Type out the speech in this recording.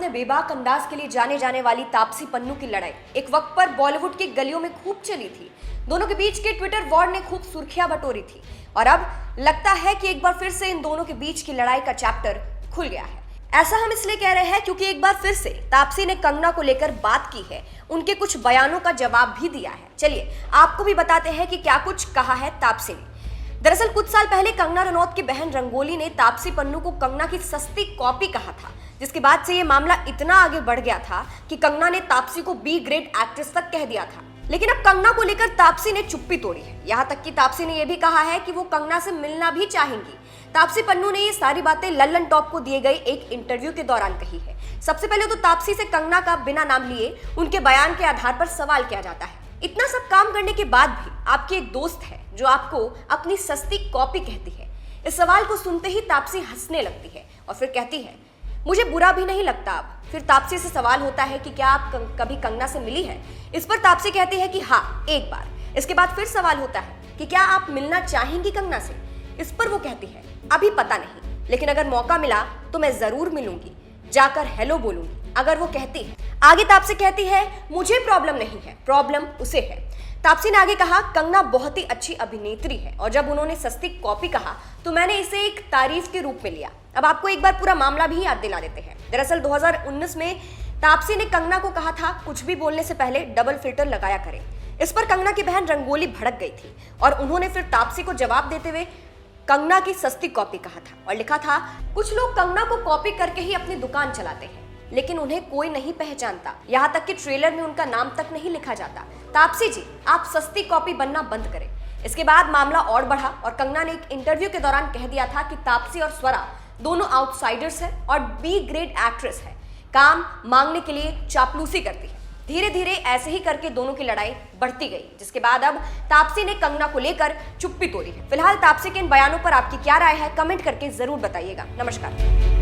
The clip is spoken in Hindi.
अपने बेबाक अंदाज के लिए जाने जाने वाली तापसी पन्नू की लड़ाई एक वक्त पर बॉलीवुड की गलियों में खूब चली थी। दोनों के बीच के ट्विटर वॉर ने खूब सुर्खियां बटोरी थी और अब लगता है कि एक बार फिर से इन दोनों के बीच की लड़ाई का चैप्टर खुल गया है। ऐसा हम इसलिए कह रहे हैं क्योंकि एक बार फिर से तापसी ने कंगना को लेकर बात की है, उनके कुछ बयानों का जवाब भी दिया है। चलिए आपको भी बताते हैं कि क्या कुछ कहा है तापसी ने। दरअसल कुछ साल पहले कंगना रनौत की बहन रंगोली ने तापसी पन्नू को कंगना की सस्ती कॉपी कहा था, जिसके बाद से ये मामला इतना आगे बढ़ गया था कि कंगना ने तापसी को बी ग्रेड एक्ट्रेस तक कह दिया था। लेकिन अब कंगना को लेकर तापसी ने चुप्पी तोड़ी है। यहाँ तक कि तापसी ने यह भी कहा है कि वो कंगना से मिलना भी चाहेंगी। तापसी पन्नू ने ये सारी बातें लल्लन टॉप को दिए गए एक इंटरव्यू के दौरान कही है। सबसे पहले तो तापसी से कंगना का बिना नाम लिए उनके बयान के आधार पर सवाल किया जाता है। इतना सब काम करने के बाद भी आपकी एक दोस्त है जो आपको अपनी सस्ती कॉपी कहती है। इस सवाल को सुनते ही तापसी हंसने लगती है और फिर कहती है, मुझे बुरा भी नहीं लगता अब। फिर तापसी से सवाल होता है कि क्या आप कभी कंगना से मिली है। इस पर तापसी कहती है कि हाँ, एक बार। इसके बाद फिर सवाल होता है कि क्या आप मिलना चाहेंगी कंगना से। इस पर वो कहती है, अभी पता नहीं, लेकिन अगर मौका मिला तो मैं जरूर मिलूंगी, जाकर हेलो बोलूंगी, अगर वो कहती है। आगे तापसी कहती है, मुझे प्रॉब्लम नहीं है, प्रॉब्लम उसे है। तापसी ने आगे कहा, कंगना बहुत ही अच्छी अभिनेत्री है और जब उन्होंने सस्ती कॉपी कहा तो मैंने इसे एक तारीफ के रूप में लिया। अब आपको एक बार पूरा मामला भी याद दिला देते हैं। दरअसल 2019 में तापसी ने कंगना को कहा था, कुछ भी बोलने से पहले डबल फिल्टर लगाया करें। इस पर कंगना की बहन रंगोली भड़क गई थी और उन्होंने फिर तापसी को जवाब देते हुए कंगना की सस्ती कॉपी कहा था और लिखा था, कुछ लोग कंगना को कॉपी करके ही अपनी दुकान चलाते हैं, लेकिन उन्हें कोई नहीं पहचानता। यहाँ तक कि ट्रेलर में उनका नाम तक नहीं लिखा जाता। तापसी जी, आप सस्ती कॉपी बनना बंद करें। इसके बाद मामला और बढ़ा और कंगना ने एक इंटरव्यू के दौरान कह दिया था कि तापसी और स्वरा दोनों आउटसाइडर्स हैं और बी ग्रेड एक्ट्रेस है, काम मांगने के लिए चापलूसी करती है। धीरे धीरे ऐसे ही करके दोनों की लड़ाई बढ़ती गई, जिसके बाद अब तापसी ने कंगना को लेकर चुप्पी तोड़ी है। फिलहाल तापसी के इन बयानों पर आपकी क्या राय है, कमेंट करके जरूर बताइएगा। नमस्कार।